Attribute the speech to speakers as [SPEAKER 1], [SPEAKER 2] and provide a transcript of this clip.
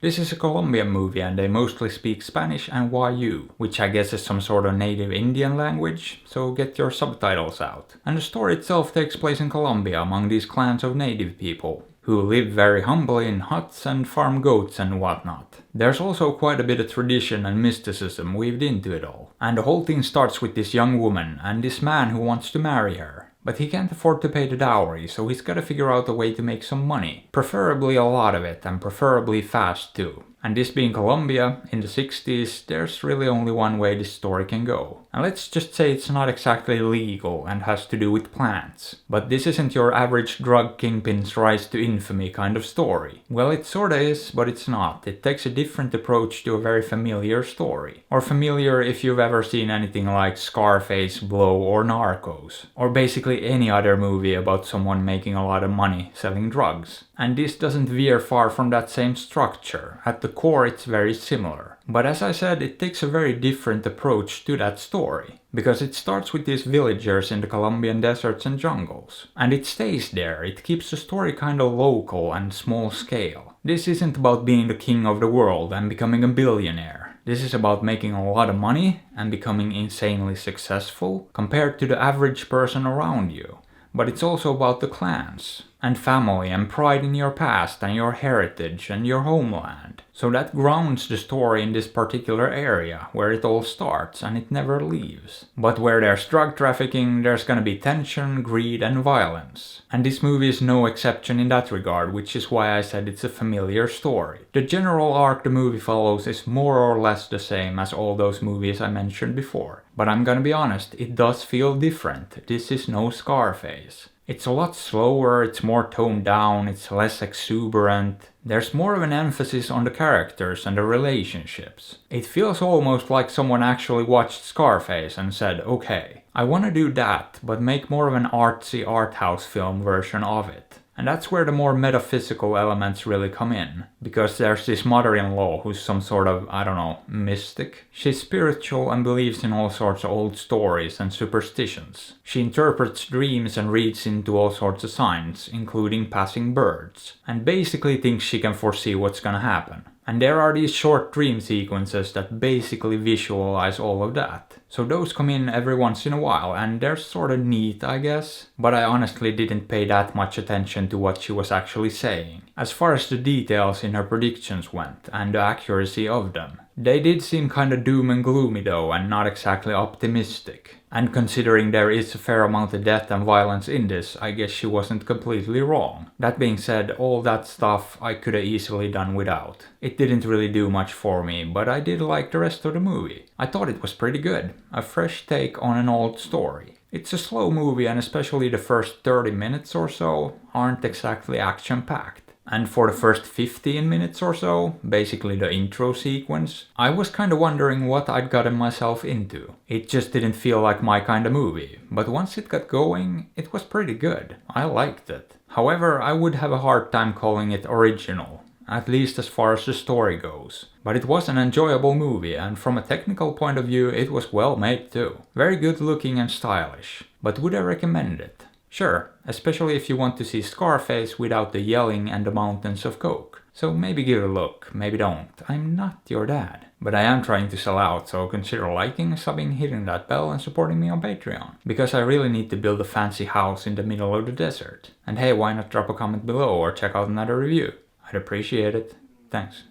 [SPEAKER 1] This is a Colombian movie and they mostly speak Spanish and YU, which I guess is some sort of native Indian language, so get your subtitles out. And the story itself takes place in Colombia among these clans of native people, who live very humbly in huts and farm goats and whatnot. There's also quite a bit of tradition and mysticism weaved into it all. And the whole thing starts with this young woman and this man who wants to marry her. But he can't afford to pay the dowry, so he's gotta figure out a way to make some money. Preferably a lot of it, and preferably fast too. And this being Colombia, in the 60s, there's really only one way this story can go. And let's just say it's not exactly legal and has to do with plants. But this isn't your average drug kingpin's rise to infamy kind of story. Well, it sorta is, but it's not. It takes a different approach to a very familiar story. Or familiar if you've ever seen anything like Scarface, Blow, or Narcos. Or basically any other movie about someone making a lot of money selling drugs. And this doesn't veer far from that same structure. At the core it's very similar. But as I said, it takes a very different approach to that story. Because it starts with these villagers in the Colombian deserts and jungles. And it stays there, it keeps the story kinda local and small scale. This isn't about being the king of the world and becoming a billionaire. This is about making a lot of money and becoming insanely successful compared to the average person around you. But it's also about the clans, and family, and pride in your past, and your heritage, and your homeland. So that grounds the story in this particular area, where it all starts, and it never leaves. But where there's drug trafficking, there's gonna be tension, greed, and violence. And this movie is no exception in that regard, which is why I said it's a familiar story. The general arc the movie follows is more or less the same as all those movies I mentioned before. But I'm gonna be honest, it does feel different. This is no Scarface. It's a lot slower, it's more toned down, it's less exuberant. There's more of an emphasis on the characters and the relationships. It feels almost like someone actually watched Scarface and said, okay, I wanna do that, but make more of an artsy art house film version of it. And that's where the more metaphysical elements really come in. Because there's this mother-in-law who's some sort of, I don't know, mystic. She's spiritual and believes in all sorts of old stories and superstitions. She interprets dreams and reads into all sorts of signs, including passing birds. And basically thinks she can foresee what's gonna happen. And there are these short dream sequences that basically visualize all of that. So those come in every once in a while, and they're sorta neat, I guess. But I honestly didn't pay that much attention to what she was actually saying. As far as the details in her predictions went, and the accuracy of them. They did seem kinda doom and gloomy though, and not exactly optimistic. And considering there is a fair amount of death and violence in this, I guess she wasn't completely wrong. That being said, all that stuff I could have easily done without. It didn't really do much for me, but I did like the rest of the movie. I thought it was pretty good. A fresh take on an old story. It's a slow movie and especially the first 30 minutes or so aren't exactly action-packed. And for the first 15 minutes or so, basically the intro sequence, I was kinda wondering what I'd gotten myself into. It just didn't feel like my kinda movie, but once it got going, it was pretty good. I liked it. However, I would have a hard time calling it original, at least as far as the story goes. But it was an enjoyable movie, and from a technical point of view, it was well made too. Very good looking and stylish. But would I recommend it? Sure, especially if you want to see Scarface without the yelling and the mountains of coke. So maybe give it a look, maybe don't. I'm not your dad. But I am trying to sell out, so consider liking, subbing, hitting that bell and supporting me on Patreon. Because I really need to build a fancy house in the middle of the desert. And hey, why not drop a comment below or check out another review? I'd appreciate it. Thanks.